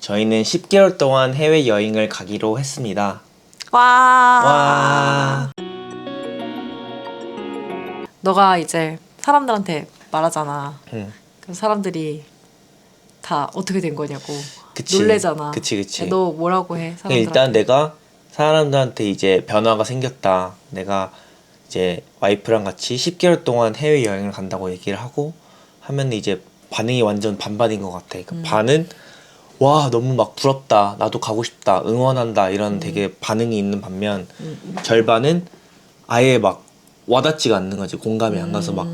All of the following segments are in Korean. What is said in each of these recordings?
저희는 10개월 동안 해외여행을 가기로 했습니다. 와. 와. 너가 이제 사람들한테 말하잖아. 응. 그럼 사람들이 다 어떻게 된 거냐고 그치. 놀래잖아. 그치. 야, 너 뭐라고 해? 사람들한테. 일단 내가 사람들한테 이제 변화가 생겼다. 내가 이제 와이프랑 같이 10개월 동안 해외여행을 간다고 얘기를 하고 하면 이제 반응이 완전 반반인 것 같아. 그 반은 와 너무 막 부럽다. 나도 가고 싶다. 응원한다. 이런 되게 반응이 있는 반면 절반은 아예 막 와닿지가 않는 거지. 공감이 안 가서 막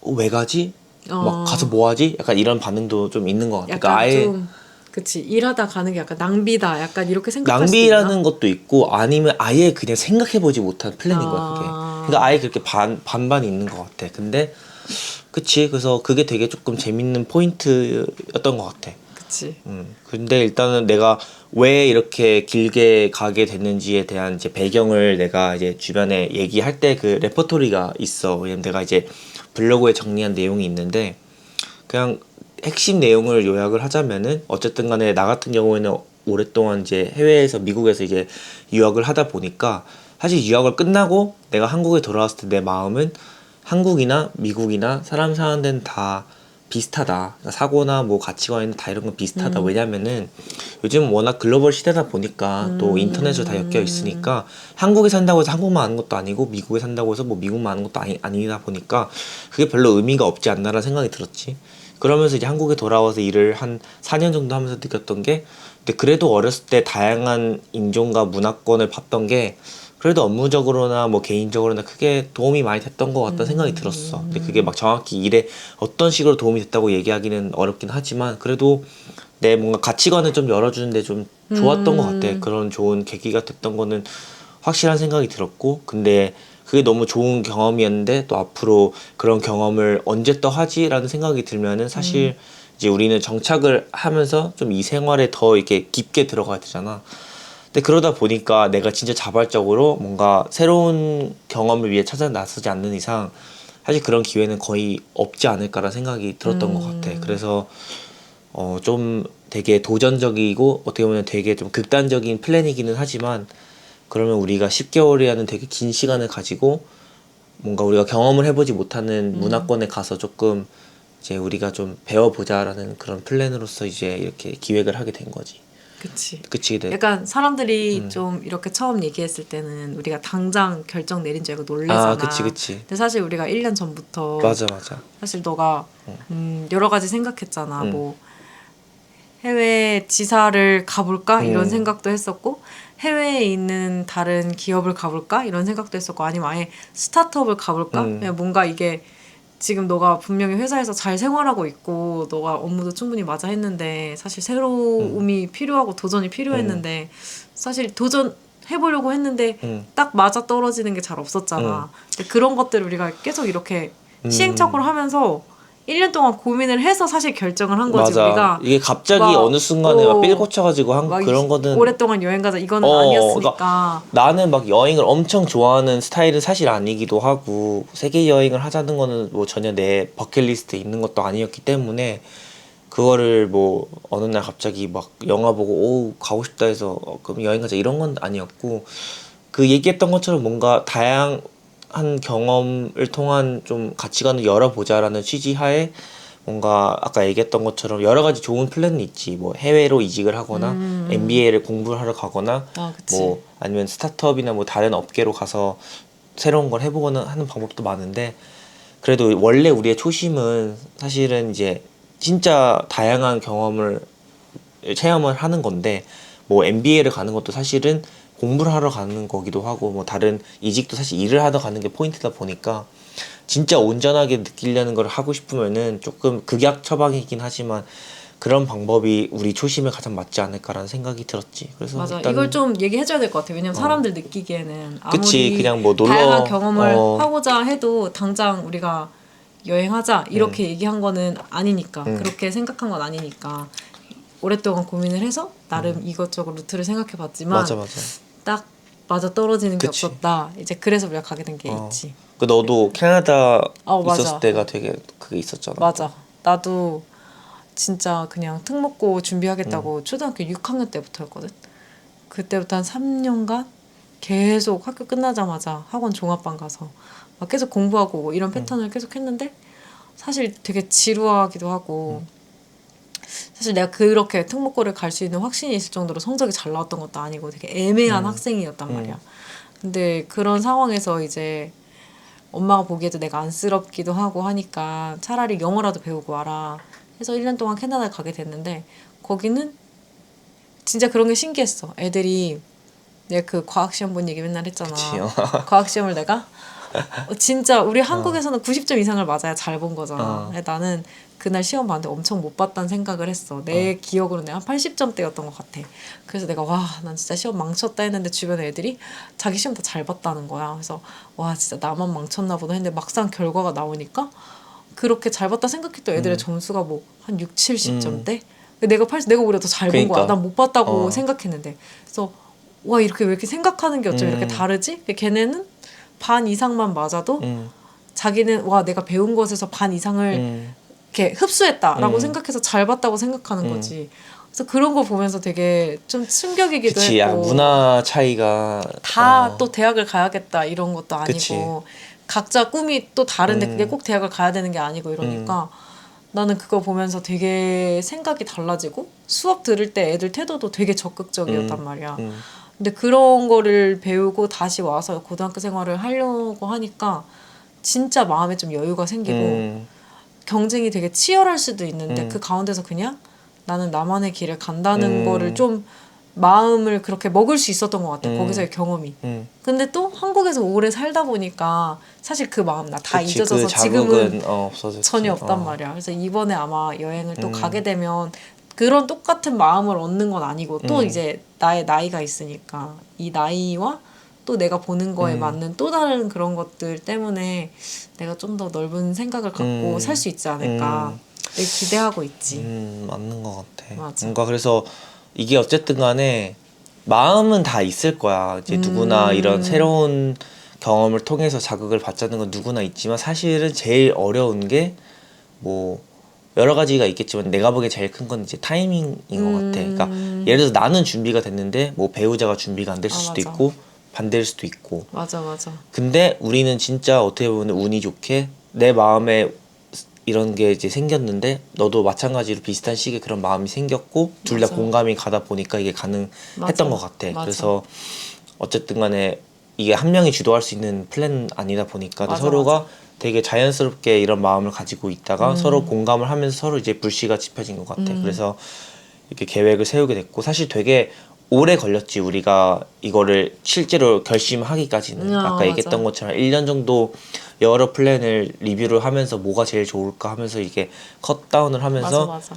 왜 가지? 막 가서 뭐 하지? 약간 이런 반응도 좀 있는 것 같아. 약간 그러니까 아예 좀 그치 일하다 가는 게 약간 낭비다. 약간 이렇게 생각할 수도 낭비라는 있나? 것도 있고 아니면 아예 그냥 생각해보지 못한 플랜인 거야 그게. 그러니까 아예 그렇게 반반이 있는 것 같아. 근데 그치. 그래서 그게 되게 조금 재밌는 포인트였던 것 같아. 그치. 근데 일단은 내가 왜 이렇게 길게 가게 됐는지에 대한 이제 배경을 내가 이제 주변에 얘기할 때 그 레퍼토리가 있어. 왜냐면 내가 이제 블로그에 정리한 내용이 있는데 그냥 핵심 내용을 요약을 하자면은 어쨌든 간에 나 같은 경우에는 오랫동안 이제 해외에서 미국에서 이제 유학을 하다 보니까 사실 유학을 끝나고 내가 한국에 돌아왔을 때 내 마음은 한국이나 미국이나 사람 사는 데는 다 비슷하다. 그러니까 사고나 뭐 가치관이나 다 이런 건 비슷하다. 왜냐면은 요즘 워낙 글로벌 시대다 보니까 또 인터넷으로 다 엮여 있으니까 한국에 산다고 해서 한국만 아는 것도 아니고 미국에 산다고 해서 뭐 미국만 아는 것도 아니다 보니까 그게 별로 의미가 없지 않나라는 생각이 들었지. 그러면서 이제 한국에 돌아와서 일을 한 4년 정도 하면서 느꼈던 게 근데 그래도 어렸을 때 다양한 인종과 문화권을 봤던 게 그래도 업무적으로나 뭐 개인적으로나 크게 도움이 많이 됐던 것 같다는 생각이 들었어. 근데 그게 막 정확히 일에 어떤 식으로 도움이 됐다고 얘기하기는 어렵긴 하지만 그래도 내 뭔가 가치관을 좀 열어주는데 좀 좋았던 것 같아. 그런 좋은 계기가 됐던 거는 확실한 생각이 들었고 근데 그게 너무 좋은 경험이었는데 또 앞으로 그런 경험을 언제 또 하지라는 생각이 들면은 사실 이제 우리는 정착을 하면서 좀 이 생활에 더 이렇게 깊게 들어가야 되잖아. 근데 그러다 보니까 내가 진짜 자발적으로 뭔가 새로운 경험을 위해 찾아 나서지 않는 이상 사실 그런 기회는 거의 없지 않을까라는 생각이 들었던 것 같아. 그래서 좀 되게 도전적이고 어떻게 보면 되게 좀 극단적인 플랜이기는 하지만 그러면 우리가 10개월이라는 되게 긴 시간을 가지고 뭔가 우리가 경험을 해보지 못하는 문화권에 가서 조금 이제 우리가 좀 배워보자라는 그런 플랜으로서 이제 이렇게 기획을 하게 된 거지. 그치. 그치. 약간 사람들이 좀 이렇게 처음 얘기했을 때는 우리가 당장 결정 내린 줄 알고 놀래잖아. 아, 그치. 근데 사실 우리가 1년 전부터 맞아. 사실 너가 여러 가지 생각했잖아. 응. 뭐 해외 지사를 가볼까 이런 생각도 했었고 해외에 있는 다른 기업을 가볼까 이런 생각도 했었고 아니면 아예 스타트업을 가볼까 그냥 뭔가 이게 지금 너가 분명히 회사에서 잘 생활하고 있고 너가 업무도 충분히 맞아 했는데 사실 새로움이 필요하고 도전이 필요했는데 사실 도전해보려고 했는데 딱 맞아 떨어지는 게 잘 없었잖아. 근데 그런 것들을 우리가 계속 이렇게 시행착오를 하면서 1년 동안 고민을 해서 사실 결정을 한 거지. 맞아. 우리가 이게 갑자기 막, 어느 순간에 막 삘 꽂혀가지고 한 막 그런 거는 오랫동안 여행 가자 이거는 그러니까 아니었으니까. 나는 막 여행을 엄청 좋아하는 스타일은 사실 아니기도 하고 세계 여행을 하자는 거는 뭐 전혀 내 버킷리스트에 있는 것도 아니었기 때문에 그거를 뭐 어느 날 갑자기 막 영화 보고 오 가고 싶다 해서 그럼 여행 가자 이런 건 아니었고 그 얘기했던 것처럼 뭔가 다양한 경험을 통한 좀 가치관을 열어보자라는 취지 하에 뭔가 아까 얘기했던 것처럼 여러 가지 좋은 플랜은 있지. 뭐 해외로 이직을 하거나 MBA를 공부를 하러 가거나 그치. 뭐 아니면 스타트업이나 뭐 다른 업계로 가서 새로운 걸 해보거나 하는 방법도 많은데 그래도 원래 우리의 초심은 사실은 이제 진짜 다양한 경험을 체험을 하는 건데 뭐 MBA를 가는 것도 사실은 공부를 하러 가는 거기도 하고 뭐 다른 이직도 사실 일을 하러 가는 게 포인트다 보니까 진짜 온전하게 느끼려는 걸 하고 싶으면은 조금 극약 처방이긴 하지만 그런 방법이 우리 초심에 가장 맞지 않을까라는 생각이 들었지. 그래서 맞아. 일단 이걸 좀 얘기해줘야 될 것 같아. 왜냐면 사람들 느끼기에는 그치 아무리 그냥 뭐 놀러 다양한 경험을 하고자 해도 당장 우리가 여행하자 이렇게 얘기한 거는 아니니까. 그렇게 생각한 건 아니니까. 오랫동안 고민을 해서 나름 이것저것 루트를 생각해봤지만 맞아 딱 맞아 떨어지는 게 그치. 없었다. 이제 그래서 우리가 가게 된 게 있지. 그 너도 캐나다 있었을 맞아. 때가 되게 그게 있었잖아. 맞아. 나도 진짜 그냥 특목고 준비하겠다고 초등학교 6학년 때부터였거든. 그때부터 한 3년간 계속 학교 끝나자마자 학원 종합반 가서 막 계속 공부하고 오고 이런 패턴을 계속 했는데 사실 되게 지루하기도 하고 사실 내가 그렇게 특목고를 갈 수 있는 확신이 있을 정도로 성적이 잘 나왔던 것도 아니고 되게 애매한 학생이었단 말이야. 근데 그런 상황에서 이제 엄마가 보기에도 내가 안쓰럽기도 하고 하니까 차라리 영어라도 배우고 와라 해서 1년 동안 캐나다에 가게 됐는데 거기는 진짜 그런 게 신기했어. 애들이 내가 그 과학시험 본 얘기 맨날 했잖아. 그치요. 과학시험을 내가 진짜 우리 한국에서는 90점 이상을 맞아야 잘 본 거잖아. 근데 나는 그날 시험 봤는데 엄청 못 봤다는 생각을 했어. 내 기억으로는 한 80점대였던 것 같아. 그래서 내가 와, 난 진짜 시험 망쳤다 했는데 주변에 애들이 자기 시험 다 잘 봤다는 거야. 그래서 와, 진짜 나만 망쳤나 보다 했는데 막상 결과가 나오니까 그렇게 잘 봤다 생각했던 애들의 점수가 뭐 한 6, 70점대? 내가 오히려 더 잘 본 거야. 그러니까. 난 못 봤다고 생각했는데. 그래서 와, 이렇게 왜 이렇게 생각하는 게 어쩜 이렇게 다르지? 근데 걔네는 반 이상만 맞아도 자기는 와, 내가 배운 것에서 반 이상을 이렇게 흡수했다라고 생각해서 잘 봤다고 생각하는 거지. 그래서 그런 거 보면서 되게 좀 충격이기도 그치, 야, 했고 문화 차이가 다 또 대학을 가야겠다 이런 것도 아니고 그치. 각자 꿈이 또 다른데 그게 꼭 대학을 가야 되는 게 아니고 이러니까 나는 그거 보면서 되게 생각이 달라지고 수업 들을 때 애들 태도도 되게 적극적이었단 말이야. 근데 그런 거를 배우고 다시 와서 고등학교 생활을 하려고 하니까 진짜 마음에 좀 여유가 생기고 경쟁이 되게 치열할 수도 있는데 그 가운데서 그냥 나는 나만의 길을 간다는 거를 좀 마음을 그렇게 먹을 수 있었던 것 같아. 거기서의 경험이. 근데 또 한국에서 오래 살다 보니까 사실 그 마음 나 다 그치, 잊어져서 그 지금은 자극은 없어졌지. 전혀 없단 말이야. 그래서 이번에 아마 여행을 또 가게 되면 그런 똑같은 마음을 얻는 건 아니고 또 이제 나의 나이가 있으니까 이 나이와 또 내가 보는 거에 맞는 또 다른 그런 것들 때문에 내가 좀 더 넓은 생각을 갖고 살 수 있지 않을까 되게 기대하고 있지. 맞는 것 같아. 맞아. 뭔가 그래서 이게 어쨌든 간에 마음은 다 있을 거야. 이제 누구나 이런 새로운 경험을 통해서 자극을 받자는 건 누구나 있지만 사실은 제일 어려운 게 뭐 여러 가지가 있겠지만 내가 보기에 제일 큰 건 이제 타이밍인 것 같아. 그러니까 예를 들어서 나는 준비가 됐는데 뭐 배우자가 준비가 안 됐을 수도 맞아. 있고 반대일 수도 있고. 맞아. 근데 우리는 진짜 어떻게 보면 운이 좋게 내 마음에 이런 게 이제 생겼는데 너도 마찬가지로 비슷한 시기에 그런 마음이 생겼고 둘 다 맞아. 공감이 가다 보니까 이게 가능했던 맞아. 것 같아. 맞아. 그래서 어쨌든 간에 이게 한 명이 주도할 수 있는 플랜은 아니다 보니까 맞아, 서로가 맞아. 되게 자연스럽게 이런 마음을 가지고 있다가 서로 공감을 하면서 서로 이제 불씨가 지펴진 것 같아. 그래서 이렇게 계획을 세우게 됐고 사실 되게 오래 걸렸지 우리가 이거를 실제로 결심하기까지는. 아까 맞아. 얘기했던 것처럼 1년 정도 여러 플랜을 리뷰를 하면서 뭐가 제일 좋을까 하면서 이게 컷다운을 하면서 맞아.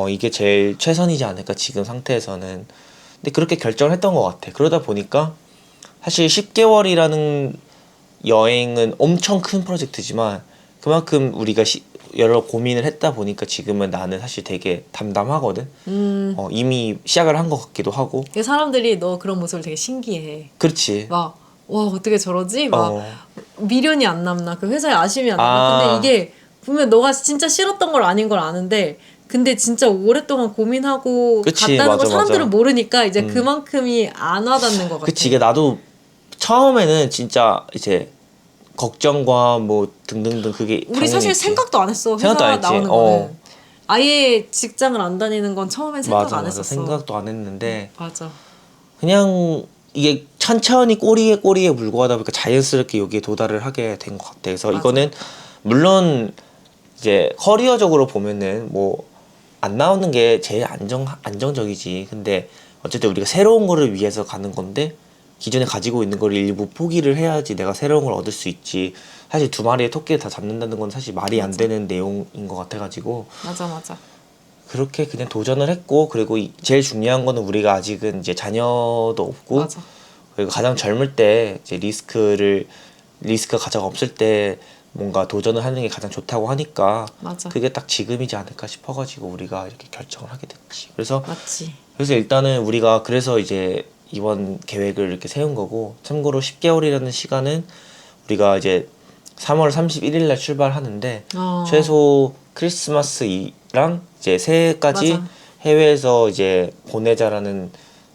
이게 제일 최선이지 않을까 지금 상태에서는. 근데 그렇게 결정을 했던 것 같아. 그러다 보니까 사실 10개월이라는 여행은 엄청 큰 프로젝트지만 그만큼 우리가 여러 고민을 했다 보니까 지금은 나는 사실 되게 담담하거든. 이미 시작을 한 것 같기도 하고. 사람들이 너 그런 모습을 되게 신기해. 그렇지. 막, 와, 어떻게 저러지? 막, 어. 미련이 안 남나? 그 회사에 아쉬움이 안 남나? 아. 근데 이게 분명 너가 진짜 싫었던 걸 아닌 걸 아는데, 근데 진짜 오랫동안 고민하고 그치, 갔다는 걸 맞아, 사람들은 맞아. 모르니까 이제 그만큼이 안 와닿는 것 같아. 그치. 이게 나도 처음에는 진짜 이제 걱정과 뭐 등등등 그게 우리 사실 당연히 있지. 생각도 안 했어. 회사 생각도 안 했지. 나오는 거는. 아예 직장을 안 다니는 건 처음엔 생각 맞아, 안 맞아. 했었어. 생각도 안 했는데 맞아. 그냥 이게 천천히 꼬리에 물고 가다 보니까 자연스럽게 여기에 도달을 하게 된 것 같아. 그래서 맞아. 이거는 물론 이제 커리어적으로 보면은 뭐 안 나오는 게 제일 안정적이지. 근데 어쨌든 우리가 새로운 거를 위해서 가는 건데 기존에 가지고 있는 걸 일부 포기를 해야지 내가 새로운 걸 얻을 수 있지. 사실 두 마리의 토끼를 다 잡는다는 건 사실 말이 안 되는 내용인 것 같아가지고 맞아. 그렇게 그냥 도전을 했고 그리고 제일 중요한 거는 우리가 아직은 이제 자녀도 없고 맞아. 그리고 가장 젊을 때 이제 리스크가 가장 없을 때 뭔가 도전을 하는 게 가장 좋다고 하니까 맞아. 그게 딱 지금이지 않을까 싶어가지고 우리가 이렇게 결정을 하게 됐지. 그래서 맞지. 일단은 우리가 그래서 이제 이번 계획을 이렇게 세운 거고 참고로 10개월이라는 시간은 우리가 이제 3월 31일 날 출발하는데 어. 최소 크리스마스랑 이제 새해까지 맞아. 해외에서 이제 보내자라는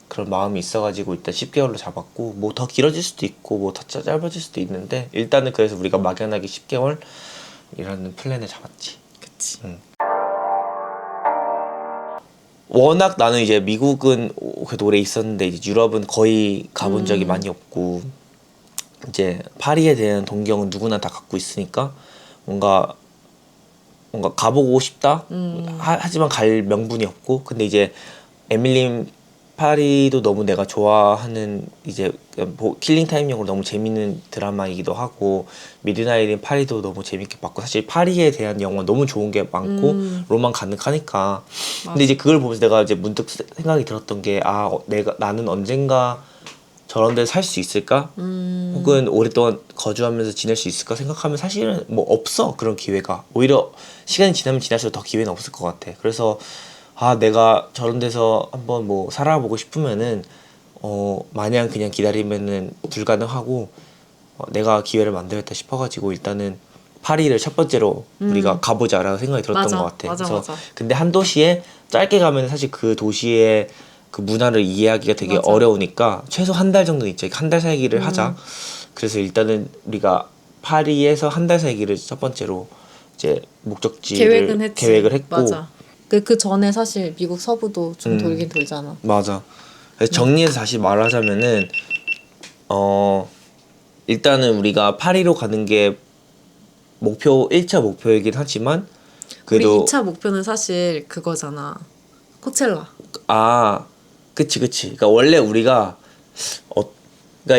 그런 마음이 있어가지고 일단 10개월로 잡았고 뭐 더 길어질 수도 있고 뭐 더 짧아질 수도 있는데 일단은 그래서 우리가 막연하게 10개월이라는 플랜을 잡았지. 그치. 워낙 나는 이제 미국은 그래도 오래 있었는데 이제 유럽은 거의 가본 적이 많이 없고 이제 파리에 대한 동경은 누구나 다 갖고 있으니까 뭔가 가보고 싶다. 하지만 갈 명분이 없고 근데 이제 에밀리 파리도 너무 내가 좋아하는 이제 킬링 타임용으로 너무 재밌는 드라마이기도 하고 미드나잇인 파리도 너무 재밌게 봤고 사실 파리에 대한 영화 너무 좋은 게 많고 로만 가득하니까 근데 이제 그걸 보면서 내가 이제 문득 생각이 들었던 게 나는 언젠가 저런 데서 살 수 있을까? 혹은 오랫동안 거주하면서 지낼 수 있을까 생각하면 사실은 뭐 없어 그런 기회가 오히려 시간이 지나면 지날수록 더 기회는 없을 것 같아. 그래서 내가 저런 데서 한번 뭐 살아보고 싶으면은 마냥 그냥 기다리면은 불가능하고 내가 기회를 만들었다 싶어가지고 일단은 파리를 첫 번째로 우리가 가보자라고 생각이 들었던 맞아, 것 같아. 맞아, 그래서 맞아. 근데 한 도시에 짧게 가면 사실 그 도시의 그 문화를 이해하기가 되게 맞아. 어려우니까 최소 한 달 정도 있죠. 한 달 살기를 하자. 그래서 일단은 우리가 파리에서 한 달 살기를 첫 번째로 이제 목적지를 계획을 했고 맞아. 그 전에 사실 미국 서부도 좀 돌긴 돌잖아. 맞아. 그래서 정리해서 다시 말하자면은 일단은 우리가 파리로 가는 게 1차 목표이긴 하지만 우리 그래도 2차 목표는 사실 그거잖아. 코첼라. 그치. 그러니까 원래 그러니까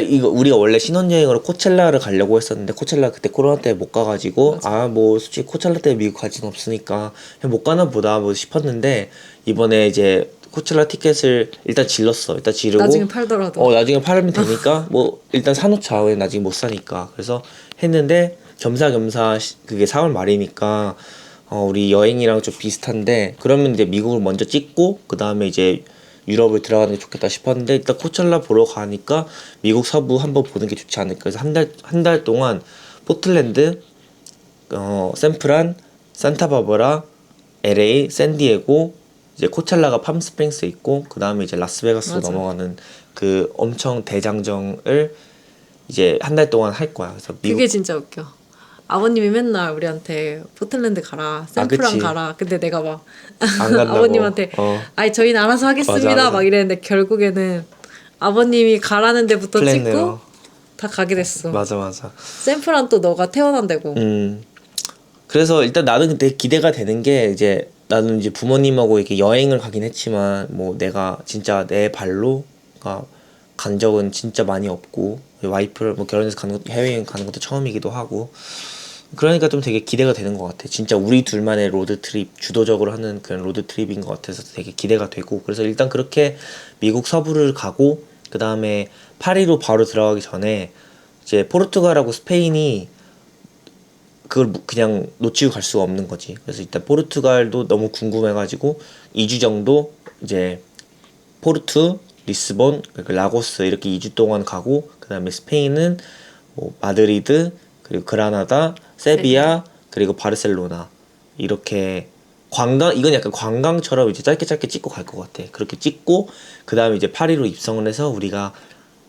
이거 우리가 원래 신혼여행으로 코첼라를 가려고 했었는데 코첼라 그때 코로나 때문에 못 가가지고 뭐 솔직히 코첼라 때문에 미국 갈 수는 없으니까 그냥 못 가나 보다 뭐 싶었는데 이번에 이제 코첼라 티켓을 일단 질렀어. 일단 지르고 나중에 팔더라도. 나중에 팔면 되니까 뭐 일단 사놓자. 왜 나중에 못 사니까. 그래서 했는데 겸사겸사 그게 4월 말이니까 우리 여행이랑 좀 비슷한데 그러면 이제 미국을 먼저 찍고 그 다음에 이제 유럽을 들어가는 게 좋겠다 싶었는데 일단 코첼라 보러 가니까 미국 서부 한번 보는 게 좋지 않을까. 그래서 한 달 동안 포틀랜드, 샌프란, 산타바바라, LA, 샌디에고 이제 코첼라가 팜스프링스 있고 그 다음에 이제 라스베가스로 맞아. 넘어가는 그 엄청 대장정을 이제 한 달 동안 할 거야. 그래서 미국 그게 진짜 웃겨. 아버님이 맨날 우리한테 포틀랜드 가라, 샌프란 그치. 가라. 근데 내가 막 안 간다고. 아버님한테 아이 저희는 알아서 하겠습니다. 맞아. 막 이랬는데 결국에는 아버님이 가라는 데부터 플랜대로. 찍고 다 가게 됐어. 맞아. 샌프란 또 너가 태어난 데고. 그래서 일단 나는 되게 기대가 되는 게 이제 나는 이제 부모님하고 이렇게 여행을 가긴 했지만 뭐 내가 진짜 내 발로 간 적은 진짜 많이 없고 와이프를 뭐 결혼해서 가는 것도 해외여행 가는 것도 처음이기도 하고 그러니까 좀 되게 기대가 되는 것 같아. 진짜 우리 둘만의 로드트립 주도적으로 하는 그런 로드트립인 것 같아서 되게 기대가 되고 그래서 일단 그렇게 미국 서부를 가고 그 다음에 파리로 바로 들어가기 전에 이제 포르투갈하고 스페인이 그걸 그냥 놓치고 갈 수가 없는 거지. 그래서 일단 포르투갈도 너무 궁금해가지고 2주 정도 이제 포르투, 리스본, 라고스 이렇게 2주 동안 가고 그 다음에 스페인은 뭐 마드리드 그리고 그라나다, 세비야 그리고 바르셀로나 이렇게 이건 약간 관광처럼 이제 짧게 찍고 갈 것 같아. 그렇게 찍고 그 다음에 이제 파리로 입성을 해서 우리가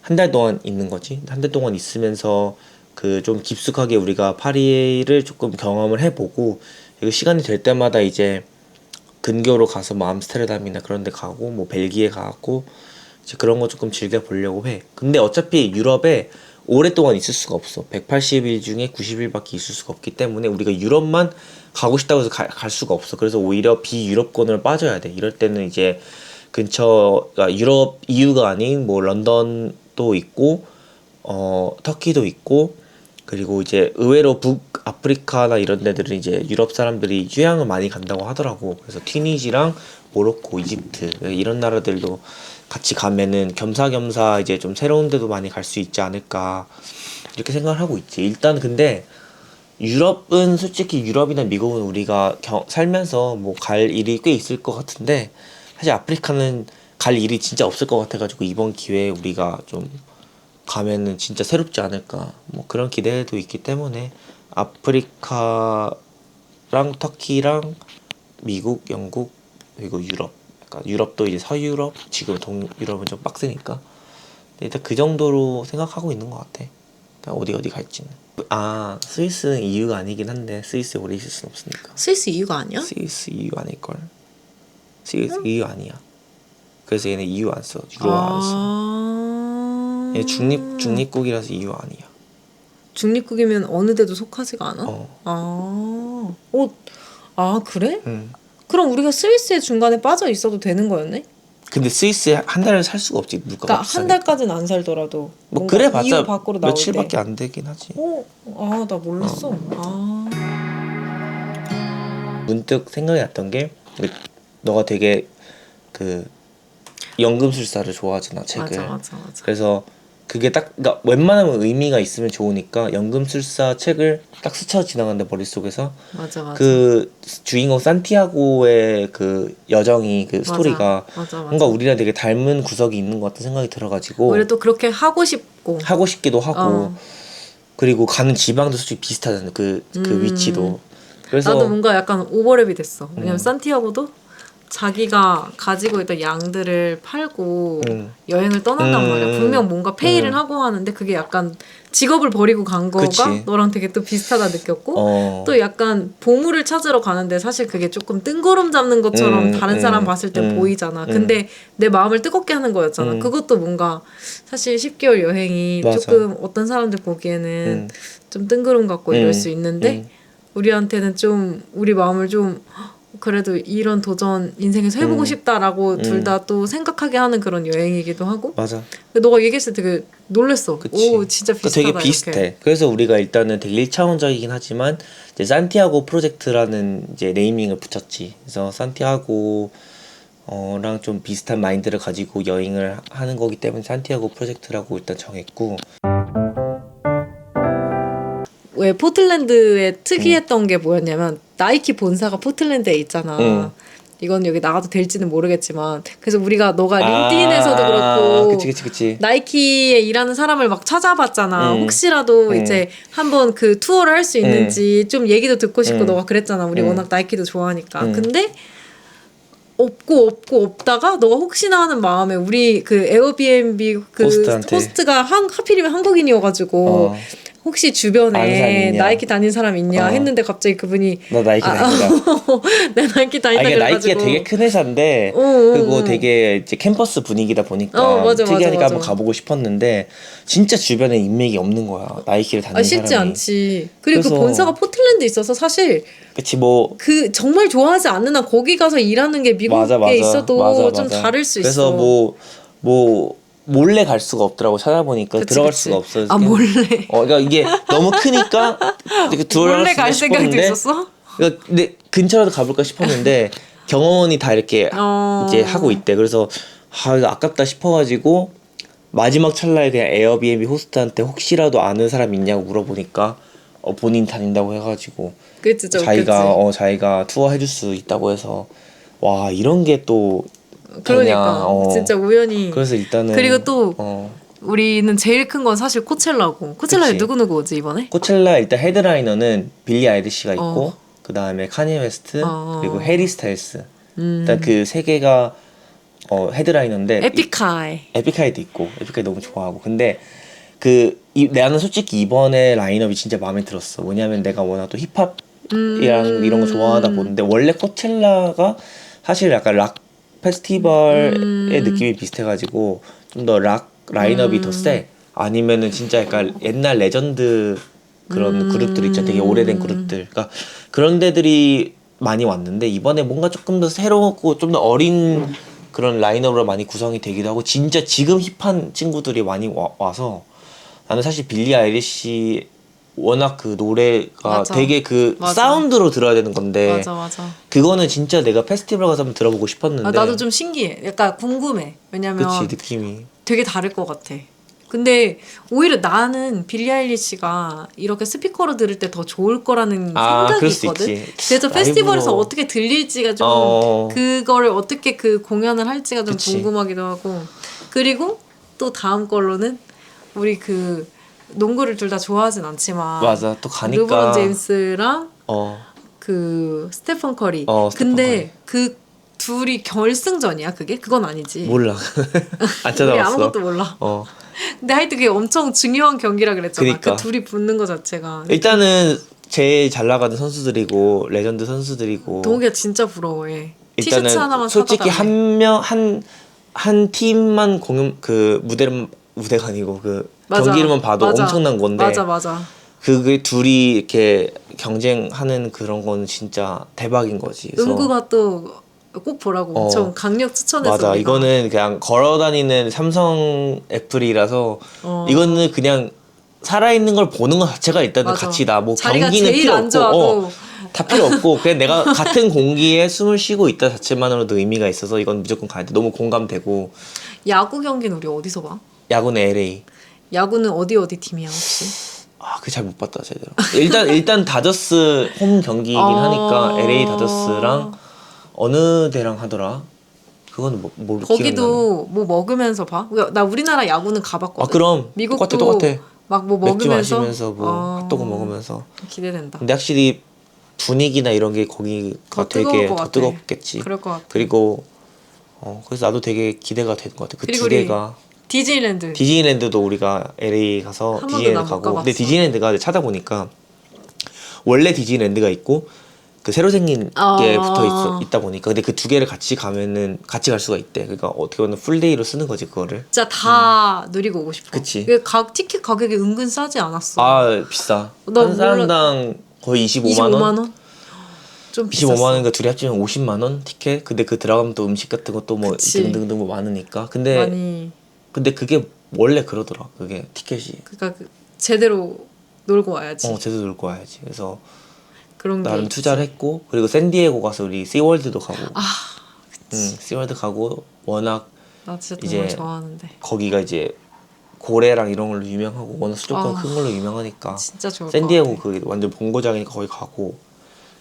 한 달 동안 있는 거지. 한 달 동안 있으면서 그 좀 깊숙하게 우리가 파리를 조금 경험을 해보고 이거 시간이 될 때마다 이제 근교로 가서 뭐 암스테르담이나 그런 데 가고 뭐 벨기에 가고 이제 그런 거 조금 즐겨 보려고 해. 근데 어차피 유럽에 오랫동안 있을 수가 없어. 180일 중에 90일밖에 있을 수가 없기 때문에 우리가 유럽만 가고 싶다고 해서 갈 수가 없어. 그래서 오히려 비유럽권으로 빠져야 돼. 이럴 때는 이제 그러니까 유럽 EU가 아닌 뭐 런던도 있고 터키도 있고 그리고 이제 의외로 북아프리카나 이런 데들은 이제 유럽 사람들이 휴양을 많이 간다고 하더라고. 그래서 튀니지랑 모로코, 이집트 이런 나라들도 같이 가면은 겸사겸사 이제 좀 새로운 데도 많이 갈 수 있지 않을까 이렇게 생각을 하고 있지. 일단 근데 유럽은 솔직히 유럽이나 미국은 우리가 살면서 뭐 갈 일이 꽤 있을 것 같은데 사실 아프리카는 갈 일이 진짜 없을 것 같아가지고 이번 기회에 우리가 좀 가면은 진짜 새롭지 않을까 뭐 그런 기대도 있기 때문에 아프리카랑 터키랑 미국, 영국 그리고 유럽. 그러니까 유럽도 이제 서유럽, 지금 동유럽은 좀 빡세니까. 일단 그 정도로 생각하고 있는 것 같아. 그러니까 어디 갈지는. 아 스위스는 EU가 아니긴 한데 스위스에 오래 있을 순 없으니까. 스위스 EU가 아니야? 스위스 EU 아닐걸. 스위스 EU 아니야. 그래서 얘네 EU 안 써. 유로 안 써. 얘 중립국이라서 EU 아니야. 중립국이면 어느 데도 속하지가 않아? 그래? 응. 그럼 우리가 스위스의 중간에 빠져 있어도 되는 거였네? 근데 스위스에 한 달을 살 수가 없지. 물가가 그러니까 비싸니까. 한 달까지는 안 살더라도 뭐 뭔가 그래 봤자 EU 밖으로 나올 며칠밖에 때. 안 되긴 하지. 나 몰랐어. 문득 생각이 났던 게 너가 되게 그 연금술사를 좋아하잖아, 책을. 맞아. 그래서 그게 딱 그러니까 웬만하면 의미가 있으면 좋으니까 연금술사 책을 딱 스쳐 지나갔는데 머릿속에서 맞아. 그 주인공 산티아고의 그 여정이 그 스토리가 맞아. 뭔가 우리랑 되게 닮은 구석이 있는 것 같은 생각이 들어가지고 오히려 또 그렇게 하고 싶고 하고 싶기도 하고 그리고 가는 지방도 솔직히 비슷하잖아 그 위치도. 그래서 나도 뭔가 약간 오버랩이 됐어. 왜냐면 산티아고도 자기가 가지고 있던 양들을 팔고 여행을 떠난단 말이야. 분명 뭔가 페이를 하고 하는데 그게 약간 직업을 버리고 간 거가 그치. 너랑 되게 또 비슷하다 느꼈고 또 약간 보물을 찾으러 가는데 사실 그게 조금 뜬구름 잡는 것처럼 다른 사람 봤을 땐 보이잖아. 근데 내 마음을 뜨겁게 하는 거였잖아. 그것도 뭔가 사실 10개월 여행이 맞아. 조금 어떤 사람들 보기에는 좀 뜬구름 같고 이럴 수 있는데 우리한테는 좀 우리 마음을 좀 그래도 이런 도전 인생에서 해보고 싶다라고 둘 다 또 생각하게 하는 그런 여행이기도 하고. 맞아. 너가 얘기했을 때 되게 놀랬어. 그치. 오 진짜 비슷하다. 되게 이렇게. 비슷해. 그래서 우리가 일단은 되게 1차원적이긴 하지만 이제 산티아고 프로젝트라는 이제 네이밍을 붙였지. 그래서 산티아고랑 좀 비슷한 마인드를 가지고 여행을 하는 거기 때문에 산티아고 프로젝트라고 일단 정했고. 왜 포틀랜드에 특이했던 게 뭐였냐면 나이키 본사가 포틀랜드에 있잖아. 이건 여기 나가도 될지는 모르겠지만 그래서 우리가 너가 링크드인에서도 그렇고 그치. 나이키에 일하는 사람을 막 찾아봤잖아. 혹시라도 이제 한번 그 투어를 할 수 있는지 좀 얘기도 듣고 싶고 너가 그랬잖아. 우리 워낙 나이키도 좋아하니까. 근데 없다가 너가 혹시나 하는 마음에 우리 그 에어비앤비 그 호스트가 하필이면 한국인이어가지고 혹시 아는 사람 주변에 있냐? 나이키 다닌 사람 있냐 했는데 갑자기 그분이 나 나이키 다닌다. 내 나이키 다닌다 이게 그래가지고 나이키가 되게 큰 회사인데 그리고 되게 이제 캠퍼스 분위기다 보니까 특이하니까 한번 가보고 싶었는데 진짜 주변에 인맥이 없는 거야. 나이키를 다니는 쉽지 사람이. 않지. 그리고 그 그래서 본사가 포틀랜드에 있어서 사실 그치 뭐 그 정말 좋아하지 않는 한 거기 가서 일하는 게 미국에 있어도 좀 다를 수 있어. 그래서 뭐 몰래 갈 수가 없더라고. 찾아보니까 들어갈 수가 없어. 몰래. 그러니까 이게 너무 크니까 몰래 갈 생각도 싶었는데 있었어? 그러니까 근데 근처라도 가볼까 싶었는데 경호원이 다 이렇게 이제 하고 있대. 그래서 이거 아깝다 싶어가지고 마지막 찰나에 그냥 에어비앤비 호스트한테 혹시라도 아는 사람 있냐고 물어보니까 본인 다닌다고 해가지고 진짜 자기가 투어 해줄 수 있다고 해서 와 이런 게 또 그러니까 진짜 우연히. 그래서 일단은 그리고 또 우리는 제일 큰 건 사실 코첼라고. 코첼라에 그치. 누구 오지 이번에? 코첼라 일단 헤드라이너는 빌리 아이리시가 있고 그 다음에 카니에 웨스트 그리고 해리 스타일스 일단 그 세 개가 헤드라이너인데 에픽하이도 있고 에픽하이 너무 좋아하고 근데 나는 솔직히 이번에 라인업이 진짜 마음에 들었어. 뭐냐면 내가 워낙 또 힙합이랑 이런 거 좋아하다 보는데 원래 코첼라가 사실 약간 락 페스티벌의 느낌이 비슷해가지고 좀 더 락 라인업이 더 세. 아니면은 진짜 약간 옛날 레전드 그런 그룹들 있잖아. 되게 오래된 그룹들. 그러니까 그런 데들이 많이 왔는데 이번에 뭔가 조금 더 새롭고 좀 더 어린 그런 라인업으로 많이 구성이 되기도 하고 진짜 지금 힙한 친구들이 많이 와서 나는 사실 빌리 아이리시 워낙 그 노래가 되게 사운드로 들어야 되는 건데 맞아. 그거는 진짜 내가 페스티벌 가서 한번 들어보고 싶었는데 나도 좀 신기해. 약간 궁금해. 왜냐면 그치 느낌이 되게 다를 것 같아. 근데 오히려 나는 빌리 아일리시가 이렇게 스피커로 들을 때 더 좋을 거라는 생각이 그럴 수 있거든. 있지. 그래서 페스티벌에서 어떻게 들릴지가 좀 그거를 어떻게 그 공연을 할지가 좀 그치. 궁금하기도 하고. 그리고 또 다음 걸로는 우리 그 농구를 둘 다 좋아하진 않지만 맞아. 또 가니까 르브론 제임스랑 어. 그 스테픈 커리. 스테픈 근데 그 둘이 결승전이야 그게? 그건 아니지. 몰라. 안 우리 찾아봤어. 아무것도 몰라. 어. 근데 하여튼 그게 엄청 중요한 경기라 그랬잖아. 그니까. 그 둘이 붙는 거 자체가. 일단은 제일 잘 나가는 선수들이고 레전드 선수들이고 동욱이가 진짜 부러워해. 일단은 티셔츠 하나만 솔직히 사다 한 팀만 공연 그 무대가 아니고 그 맞아. 경기를만 봐도 맞아. 엄청난 건데 맞아. 그게 둘이 이렇게 경쟁하는 그런 거는 진짜 대박인 거지. 그래서 은구가 또 꼭 보라고 엄청 강력 추천했어. 맞아. 우리가. 이거는 그냥 걸어다니는 삼성 애플이라서 이거는 그냥 살아있는 걸 보는 것 자체가 일단은 맞아. 가치다. 뭐 자리가 경기는 제일 필요 안 없고 좋아도 다 필요 없고 그냥 내가 같은 공기에 숨을 쉬고 있다 자체만으로도 의미가 있어서 이건 무조건 가야 돼. 너무 공감되고. 야구 경기는 우리 어디서 봐? 야구는 LA. 야구는 어디 팀이야 혹시? 그게 잘 못 봤다 제대로. 일단 다저스 홈 경기이긴 하니까 LA 다저스랑 어느 데랑 하더라. 그거는 뭐 거기도 뭐 먹으면서 봐? 나 우리나라 야구는 가봤거든. 그럼 미국도 똑같아. 막 뭐 맥주 먹으면서 마시면서 뭐 핫도그 먹으면서. 기대된다. 근데 확실히 분위기나 이런 게 거기가 더 되게 뜨거울 것 더 같아. 뜨겁겠지. 그럴 것 같아. 그리고 그래서 나도 되게 기대가 되는 것 같아. 그 그리고 두 개가. 디즈니랜드. 디즈니랜드도 우리가 LA 가서 한 번도 디즈니랜드 난못 가고. 가봤어. 근데 디즈니랜드가 찾아보니까 원래 디즈니랜드가 있고 그 새로 생긴 게 있다 보니까 근데 그 두 개를 같이 가면은 같이 갈 수가 있대. 그러니까 어떻게 보면 풀데이로 쓰는 거지 그거를. 진짜 다 누리고 오고 싶어. 그치. 티켓 가격이 은근 싸지 않았어. 비싸. 나 한 사람당 거의 25만 원. 25만 원? 좀 비쌌어. 25만 원인가 둘이 합치면 50만 원 티켓. 근데 그 들어가면 또 음식 같은 것도 뭐 그치. 등등등 뭐 많으니까. 근데 많이. 근데 그게 원래 그러더라. 그게 티켓이. 그러니까 제대로 놀고 와야지. 제대로 놀고 와야지. 그래서 그런 게 나름 있지. 투자를 했고 그리고 샌디에고 가서 우리 씨월드도 가고. 그치. 씨월드 가고 워낙 나 진짜 이제 동물 좋아하는데. 거기가 이제 고래랑 이런 걸로 유명하고 워낙 수족관 큰 걸로 유명하니까 진짜 좋을 것 샌디에고 같아. 그 완전 본고장이니까 거기 가고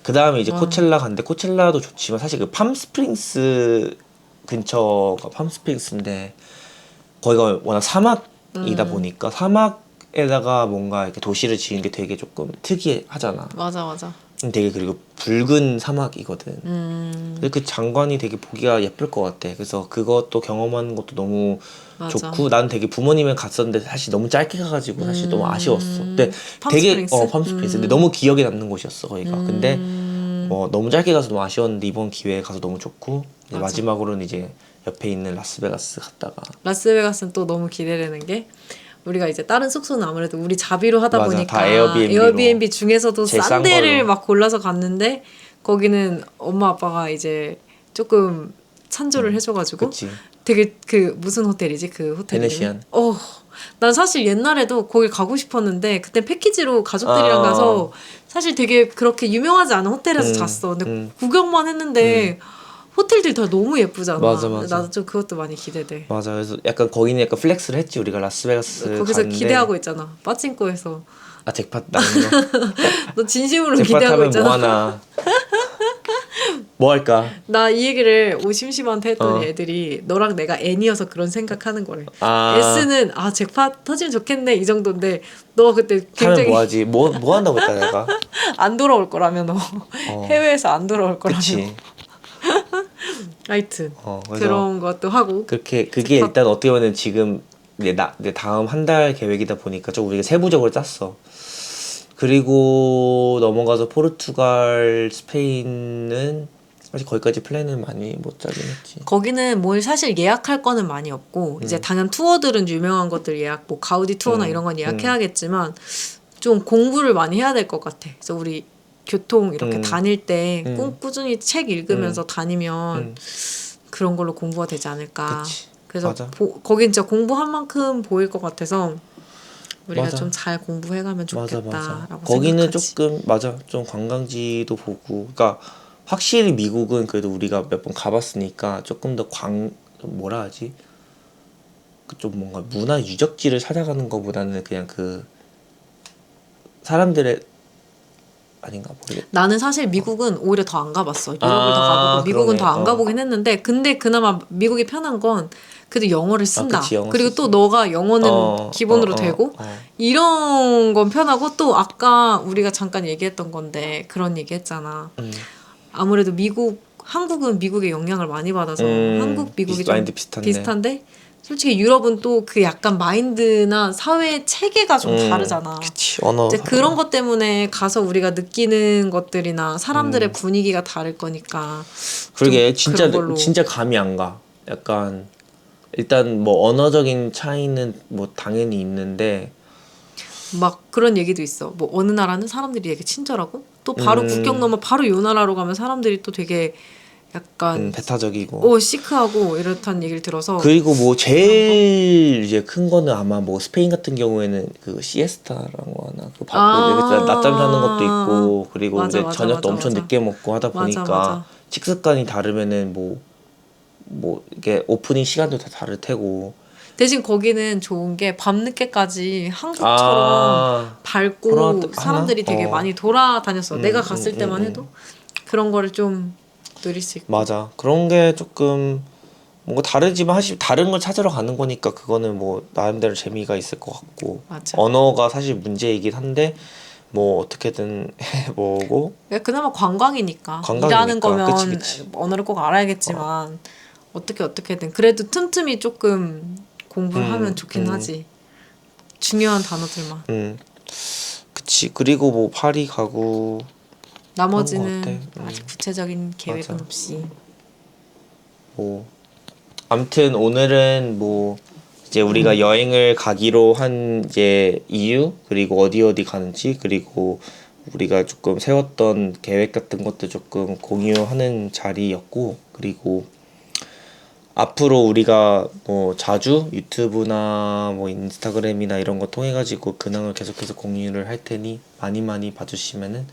그 다음에 이제 코첼라 갔는데 코첼라도 좋지만 사실 그 팜스프링스 근처가 팜스프링스인데 거기가 워낙 사막이다 보니까 사막에다가 뭔가 이렇게 도시를 지은 게 되게 조금 특이하잖아. 맞아. 되게 그리고 붉은 사막이거든. 근데 그 장관이 되게 보기가 예쁠 것 같아. 그래서 그것도 경험하는 것도 너무 맞아. 좋고 난 되게 부모님이랑 갔었는데 사실 너무 짧게 가가지고 사실 너무 아쉬웠어. 근데 되게 팜스프링스? 팜스프링스. 근데 너무 기억에 남는 곳이었어 거기가. 근데 너무 짧게 가서 너무 아쉬웠는데 이번 기회에 가서 너무 좋고 이제 마지막으로는 이제 옆에 있는 라스베가스 갔다가 라스베가스는 또 너무 기대되는 게 우리가 이제 다른 숙소는 아무래도 우리 자비로 하다 맞아, 보니까 다 에어비앤비로. 에어비앤비 중에서도 제일 싼 싼 데를 걸로. 막 골라서 갔는데 거기는 엄마 아빠가 이제 조금 찬조를 해줘가지고 그치. 되게 그 무슨 호텔이지 그 호텔 베네시안. 이름이? 난 사실 옛날에도 거기 가고 싶었는데 그때 패키지로 가족들이랑 가서 사실 되게 그렇게 유명하지 않은 호텔에서 잤어. 근데 구경만 했는데 호텔들이 다 너무 예쁘잖아. 맞아. 나도 좀 그것도 많이 기대돼. 맞아. 그래서 약간 거기는 약간 플렉스를 했지 우리가 라스베가스 거기서 갔는데. 기대하고 있잖아. 빠찡코에서. 잭팟 나는 거. 너 진심으로 잭팟 기대하고 하면 있잖아. 뭐 하나. 뭐 할까? 나 이 얘기를 오심심한테 했더니 애들이 너랑 내가 N이어서 그런 생각하는 거래. S는 잭팟 터지면 좋겠네 이 정도인데 너 그때 하면 굉장히 뭐 하지? 뭐 한다고 했다 내가. 안 돌아올 거라며 너. 해외에서 안 돌아올 거라며. 그치. 하여튼 그래서 그런 것도 하고 그게 일단 어떻게 보면 지금 내 다음 한 달 계획이다 보니까 좀 우리가 세부적으로 짰어. 그리고 넘어가서 포르투갈, 스페인은 사실 거기까지 플랜을 많이 못 짜긴 했지. 거기는 뭘 사실 예약할 거는 많이 없고 이제 당연 투어들은 유명한 것들 예약 뭐 가우디 투어나 이런 건 예약해야겠지만 좀 공부를 많이 해야 될 것 같아. 그래서 우리 교통 이렇게 다닐 때 꾸준히 책 읽으면서 다니면 그런 걸로 공부가 되지 않을까. 그치. 그래서 맞아. 거긴 진짜 공부한 만큼 보일 것 같아서 우리가 맞아. 좀 잘 공부해가면 좋겠다라고 맞아. 생각하지. 거기는 조금 좀 관광지도 보고 그러니까 확실히 미국은 그래도 우리가 몇 번 가봤으니까 조금 더 뭐라 하지? 좀 뭔가 문화 유적지를 찾아가는 것보다는 그냥 그 사람들의 아닌가 모르겠다. 나는 사실 미국은 오히려 더 안 가봤어. 유럽을 더 아, 가보고 미국은 그러네. 더 안 가보긴 했는데 근데 그나마 미국이 편한 건 그래도 영어를 쓴다. 그치, 영어 그리고 쓰지. 또 너가 영어는 기본으로 되고 어. 이런 건 편하고 또 아까 우리가 잠깐 얘기했던 건데 그런 얘기 했잖아. 아무래도 한국은 미국의 영향을 많이 받아서 한국 미국이 좀 마인드 비슷한데. 비슷한데 솔직히 유럽은 또 그 약간 마인드나 사회 체계가 좀 다르잖아. 그치, 언어. 이제 그런 것 때문에 가서 우리가 느끼는 것들이나 사람들의 분위기가 다를 거니까 그러게 좀 그런 걸로. 진짜 감이 안 가. 약간 일단 뭐 언어적인 차이는 뭐 당연히 있는데 막 그런 얘기도 있어. 뭐 어느 나라는 사람들이 되게 친절하고 또 바로 국경 넘어 바로 요 나라로 가면 사람들이 또 되게 약간 배타적이고. 시크하고 이렇다는 얘기를 들어서 그리고 뭐 제일 이제 큰 거는 아마 뭐 스페인 같은 경우에는 그 시에스타라고 하나 그 낮잠 자는 것도 있고 그리고 맞아, 이제 맞아, 저녁도 맞아, 엄청 맞아. 늦게 먹고 하다 맞아, 보니까 맞아. 식습관이 다르면은 뭐 이게 오프닝 시간도 다 다를 테고. 대신 거기는 좋은 게 밤늦게까지 한국처럼 아, 밝고 하나? 사람들이 되게 많이 돌아다녔어. 내가 갔을 때만 음. 해도 그런 거를 좀 누릴 수 있고. 맞아. 그런 게 조금 뭔가 다르지만 사실 다른 걸 찾으러 가는 거니까 그거는 뭐 나름대로 재미가 있을 것 같고. 맞아. 언어가 사실 문제이긴 한데 뭐 어떻게든 해보고. 그나마 관광이니까. 관광이니까. 일하는 거면 그치. 언어를 꼭 알아야겠지만 어떻게든 그래도 틈틈이 조금 공부를 하면 좋긴 하지. 중요한 단어들만. 그치. 그리고 뭐 파리 가고 나머지는 그런 것 같아. 아직 구체적인 계획은 맞아. 없이. 뭐 아무튼 오늘은 뭐 이제 우리가 여행을 가기로 한 이제 이유 그리고 어디 가는지 그리고 우리가 조금 세웠던 계획 같은 것도 조금 공유하는 자리였고 그리고 앞으로 우리가 뭐 자주 유튜브나 뭐 인스타그램이나 이런 거 통해 가지고 근황을 계속해서 공유를 할 테니 많이 봐주시면은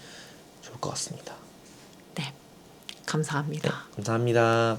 좋을 것 같습니다. 네. 감사합니다. 감사합니다.